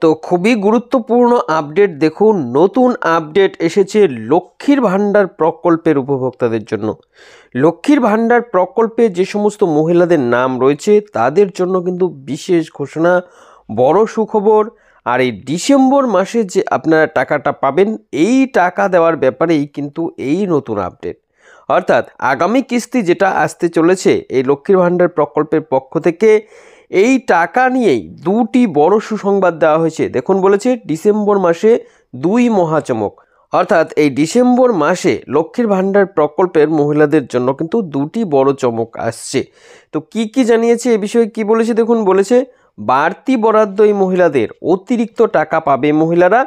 তো খুবই গুরুত্বপূর্ণ আপডেট দেখুন, নতুন আপডেট এসেছে লক্ষ্মীর ভাণ্ডার প্রকল্পের উপভোক্তাদের জন্য। লক্ষ্মীর ভাণ্ডার প্রকল্পে যে সমস্ত মহিলাদের নাম রয়েছে তাদের জন্য কিন্তু বিশেষ ঘোষণা, বড় সুখবর। আর এই ডিসেম্বর মাসে যে আপনারা টাকাটা পাবেন, এই টাকা দেওয়ার ব্যাপারেই কিন্তু এই নতুন আপডেট। অর্থাৎ আগামী কিস্তি যেটা আসতে চলেছে এই লক্ষ্মীর ভাণ্ডার প্রকল্পের পক্ষ থেকে, এই টাকা নিয়েই দুটি বড় সুসংবাদ দেওয়া হয়েছে। দেখুন, বলেছে ডিসেম্বর মাসে দুই মহাচমক। অর্থাৎ এই ডিসেম্বর মাসে লক্ষ্মীর ভাণ্ডার প্রকল্পের মহিলাদের জন্য কিন্তু দুটি বড় চমক আসছে। তো কি কি জানিয়েছে এ বিষয়ে কি বলেছে দেখুন, বলেছে বাড়তি বরাদ্দ এই মহিলাদের, অতিরিক্ত টাকা পাবে মহিলারা।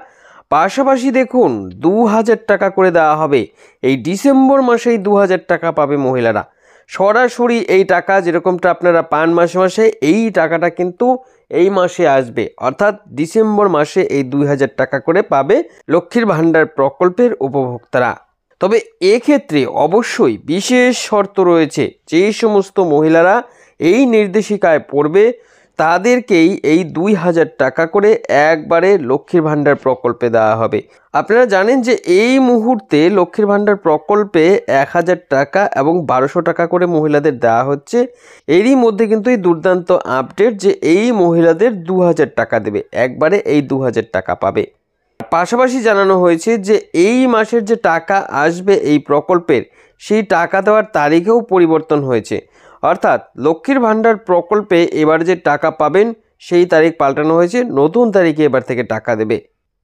পাশাপাশি দেখুন 2000 টাকা করে দেওয়া হবে, এই ডিসেম্বর মাসেই 2000 টাকা পাবে মহিলারা। সরাসরি এই টাকা যেরকমটা আপনারা পান মাসে মাসে, এই টাকাটা কিন্তু এই মাসে আসবে। অর্থাৎ ডিসেম্বর মাসে এই 2000 টাকা করে পাবে লক্ষ্মীর ভাণ্ডার প্রকল্পের উপভোক্তারা। তবে এক্ষেত্রে অবশ্যই বিশেষ শর্ত রয়েছে। যে সমস্ত মহিলারা এই নির্দেশিকায় পড়বে তাদেরকেই এই 2000 টাকা করে একবারে লক্ষ্মীর ভাণ্ডার প্রকল্পে দেওয়া হবে। আপনারা জানেন যে এই মুহূর্তে লক্ষ্মীর ভাণ্ডার প্রকল্পে 1000 টাকা এবং 1200 টাকা করে মহিলাদের দেওয়া হচ্ছে। এরই মধ্যে কিন্তু এই দুর্দান্ত আপডেট যে এই মহিলাদের 2000 টাকা দেবে, একবারে এই 2000 টাকা পাবে। পাশাপাশি জানানো হয়েছে যে এই মাসের যে টাকা আসবে এই প্রকল্পের, সেই টাকা দেওয়ার তারিখেও পরিবর্তন হয়েছে। অর্থাৎ লক্ষ্মীর ভাণ্ডার প্রকল্পে এবার যে টাকা পাবেন সেই তারিখ পাল্টানো হয়েছে, নতুন তারিখে এবার থেকে টাকা দেবে।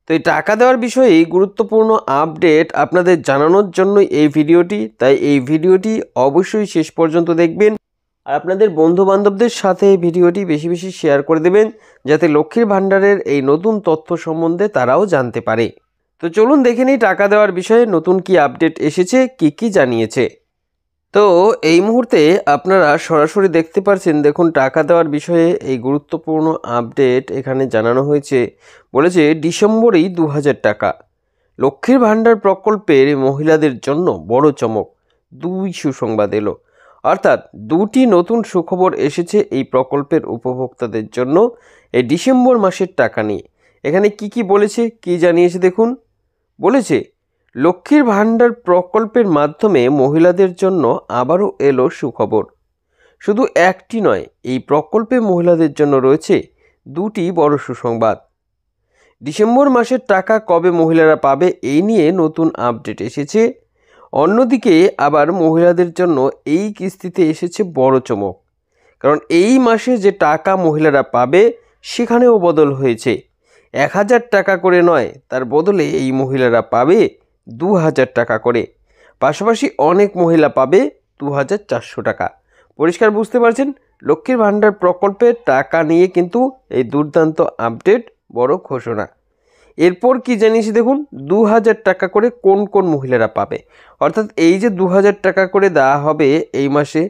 তো এই টাকা দেওয়ার বিষয়ে গুরুত্বপূর্ণ আপডেট আপনাদের জানানোর জন্যই এই ভিডিওটি। তাই এই ভিডিওটি অবশ্যই শেষ পর্যন্ত দেখবেন, আর আপনাদের বন্ধুবান্ধবদের সাথে এই ভিডিওটি বেশি বেশি শেয়ার করে দেবেন, যাতে লক্ষ্মীর ভাণ্ডারের এই নতুন তথ্য সম্বন্ধে তারাও জানতে পারে। তো চলুন দেখে নিই টাকা দেওয়ার বিষয়ে নতুন কি আপডেট এসেছে, কি জানিয়েছে। তো এই মুহূর্তে আপনারা সরাসরি দেখতে পাচ্ছেন, দেখুন টাকা দেওয়ার বিষয়ে এই গুরুত্বপূর্ণ আপডেট এখানে জানানো হয়েছে। বলেছে ডিসেম্বরেই 2000 টাকা। লক্ষ্মীর ভাণ্ডার প্রকল্পের মহিলাদের জন্য বড় চমক, দুই সুসংবাদ এলো। অর্থাৎ দুটি নতুন সুখবর এসেছে এই প্রকল্পের উপভোক্তাদের জন্য এই ডিসেম্বর মাসের টাকা নিয়ে। এখানে কি বলেছে, কি জানিয়েছে দেখুন। বলেছে লক্ষ্মীর ভাণ্ডার প্রকল্পের মাধ্যমে মহিলাদের জন্য আবারও এলো সুখবর। শুধু একটি নয়, এই প্রকল্পে মহিলাদের জন্য রয়েছে দুটি বড় সুসংবাদ। ডিসেম্বর মাসের টাকা কবে মহিলারা পাবে, এই নিয়ে নতুন আপডেট এসেছে। অন্যদিকে আবার মহিলাদের জন্য এই কিস্তিতে এসেছে বড় চমক, কারণ এই মাসে যে টাকা মহিলারা পাবে সেখানেও বদল হয়েছে। 1000 টাকা করে নয়, তার বদলে এই মহিলারা পাবে 2000 টাকা করে। পাশাপাশি অনেক মহিলা পাবে 2400 টাকা। পরিষ্কার বুঝতে পারছেন, লক্ষ্মীর ভাণ্ডার প্রকল্পের টাকা নিয়ে কিন্তু এই দুর্দান্ত আপডেট, বড় ঘোষণা। এরপর কি জানিয়েছি দেখুন, 2000 টাকা করে কোন কোন মহিলারা পাবে। অর্থাৎ এই যে 2000 টাকা করে দেওয়া হবে এই মাসে,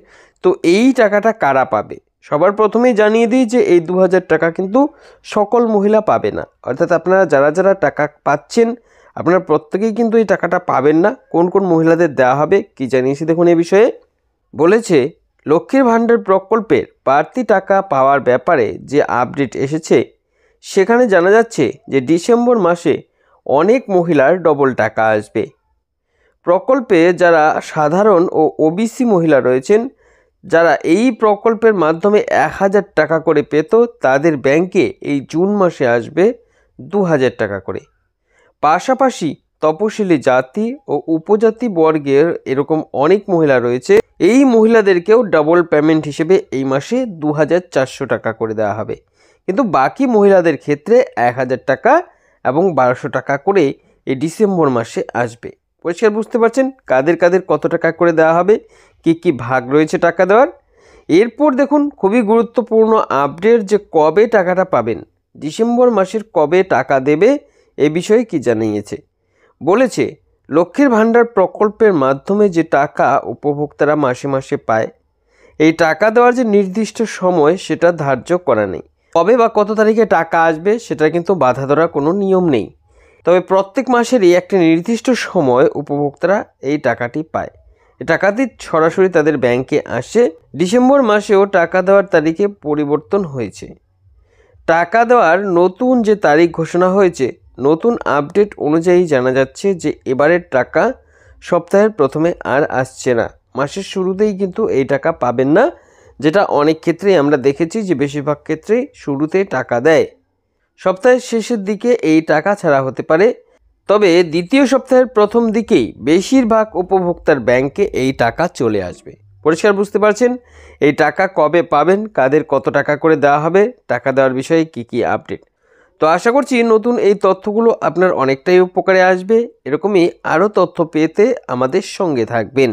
তো এই টাকাটা কারা পাবে। সবার প্রথমেই জানিয়ে দিই যে এই 2000 টাকা কিন্তু সকল মহিলা পাবে না। অর্থাৎ আপনারা যারা টাকা পাচ্ছেন, আপনারা প্রত্যেকেই কিন্তু এই টাকাটা পাবেন না। কোন কোন মহিলাদের দেওয়া হবে কি জানিয়েছি দেখুন এই বিষয়ে। বলেছে লক্ষ্মীর ভাণ্ডার প্রকল্পের বাড়তি টাকা পাওয়ার ব্যাপারে যে আপডেট এসেছে, সেখানে জানা যাচ্ছে যে ডিসেম্বর মাসে অনেক মহিলার ডবল টাকা আসবে। প্রকল্পে যারা সাধারণ ও ওবিসি মহিলা রয়েছেন, যারা এই প্রকল্পের মাধ্যমে 1000 টাকা করে পেত, তাদের ব্যাংকে এই জুন মাসে আসবে 2000 টাকা করে। পাশাপাশি তপশিলি জাতি ও উপজাতি বর্গের এরকম অনেক মহিলা রয়েছে, এই মহিলাদেরকেও ডাবল পেমেন্ট হিসেবে এই মাসে 2400 টাকা করে দেওয়া হবে। কিন্তু বাকি মহিলাদের ক্ষেত্রে 1000 টাকা এবং 1200 টাকা করে এই ডিসেম্বর মাসে আসবে। পরিষ্কার বুঝতে পারছেন কাদের কত টাকা করে দেওয়া হবে, কি ভাগ রয়েছে টাকা দেওয়ার। এরপর দেখুন খুবই গুরুত্বপূর্ণ আপডেট যে কবে টাকাটা পাবেন, ডিসেম্বর মাসের কবে টাকা দেবে এ বিষয়ে কি জানিয়েছে। বলেছে লক্ষ্মীর ভাণ্ডার প্রকল্পের মাধ্যমে যে টাকা উপভোক্তারা মাসে মাসে পায়, এই টাকা দেওয়ার যে নির্দিষ্ট সময় সেটা ধার্য করা নেই। কবে বা কত তারিখে টাকা আসবে সেটা কিন্তু বাধা ধরার কোনো নিয়ম নেই। তবে প্রত্যেক মাসেরই একটা নির্দিষ্ট সময় উপভোক্তারা এই টাকাটি পায়। এই টাকাটি সরাসরি তাদের ব্যাংকে আসে। ডিসেম্বর মাসেও টাকা দেওয়ার তারিখে পরিবর্তন হয়েছে। টাকা দেওয়ার নতুন যে তারিখ ঘোষণা হয়েছে, নতুন আপডেট অনুযায়ী জানা যাচ্ছে যে এবারের টাকা সপ্তাহের প্রথমে আর আসছে না, মাসের শুরুতেই কিন্তু এই টাকা পাবেন না, যেটা অনেক ক্ষেত্রেই আমরা দেখেছি যে বেশিরভাগ ক্ষেত্রেই শুরুতে টাকা দেয়। সপ্তাহের শেষের দিকে এই টাকা ছাড়া হতে পারে, তবে দ্বিতীয় সপ্তাহের প্রথম দিকেই বেশিরভাগ উপভোক্তার ব্যাংকে এই টাকা চলে আসবে। পরিষ্কার বুঝতে পারছেন এই টাকা কবে পাবেন, কাদের কত টাকা করে দেওয়া হবে, টাকা দেওয়ার বিষয়ে কি আপডেট। তো আশা করছি নতুন এই তথ্যগুলো আপনার অনেকটাই উপকারে আসবে। এরকমই আরও তথ্য পেতে আমাদের সঙ্গে থাকবেন।